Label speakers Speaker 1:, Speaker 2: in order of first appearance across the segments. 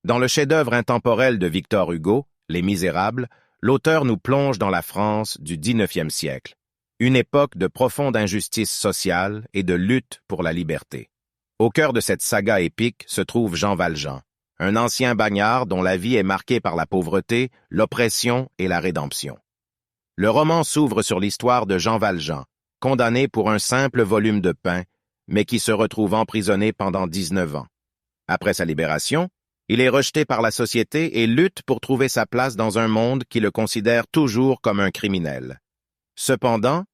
Speaker 1: Dans le chef-d'œuvre intemporel de Victor Hugo, Les Misérables, l'auteur nous plonge dans la France du XIXe siècle, une époque de profonde injustice sociale et de lutte pour la liberté. Au cœur de cette saga épique se trouve Jean Valjean, un ancien bagnard dont la vie est marquée par la pauvreté, l'oppression et la rédemption. Le roman s'ouvre sur l'histoire de Jean Valjean, condamné pour un simple volume de pain, mais qui se retrouve emprisonné pendant 19 ans. Après sa libération, il est rejeté par la société et lutte pour trouver sa place dans un monde qui le considère toujours comme un criminel. Cependant,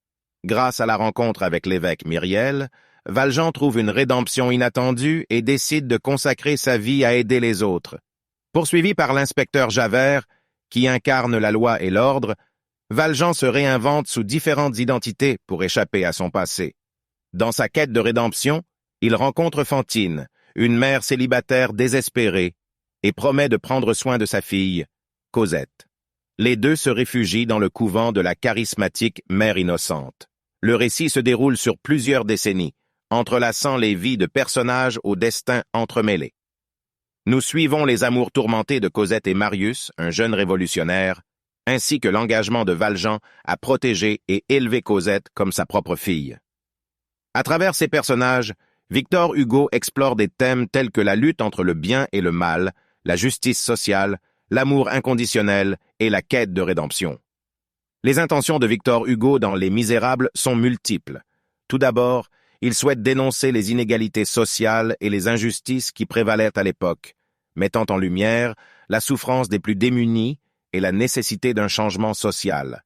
Speaker 1: grâce à la rencontre avec l'évêque Myriel, Valjean trouve une rédemption inattendue et décide de consacrer sa vie à aider les autres. Poursuivi par l'inspecteur Javert, qui incarne la loi et l'ordre, Valjean se réinvente sous différentes identités pour échapper à son passé. Dans sa quête de rédemption, il rencontre Fantine, une mère célibataire désespérée, et promet de prendre soin de sa fille, Cosette. Les deux se réfugient dans le couvent de la charismatique Mère Innocente. Le récit se déroule sur plusieurs décennies, entrelaçant les vies de personnages au destin entremêlés. Nous suivons les amours tourmentés de Cosette et Marius, un jeune révolutionnaire, ainsi que l'engagement de Valjean à protéger et élever Cosette comme sa propre fille. À travers ces personnages, Victor Hugo explore des thèmes tels que la lutte entre le bien et le mal, la justice sociale, l'amour inconditionnel et la quête de rédemption. Les intentions de Victor Hugo dans Les Misérables sont multiples. Tout d'abord, il souhaite dénoncer les inégalités sociales et les injustices qui prévalaient à l'époque, mettant en lumière la souffrance des plus démunis et la nécessité d'un changement social.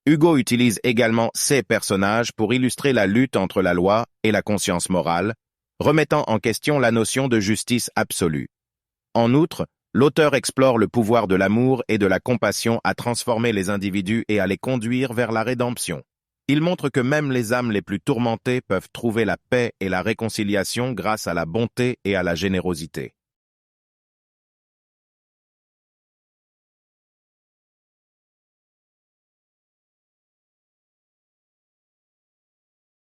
Speaker 1: Hugo utilise également ces personnages pour illustrer la lutte entre la loi et la conscience morale, remettant en question la notion de justice absolue. En outre, l'auteur explore le pouvoir de l'amour et de la compassion à transformer les individus et à les conduire vers la rédemption. Il montre que même les âmes les plus tourmentées peuvent trouver la paix et la réconciliation grâce à la bonté et à la générosité.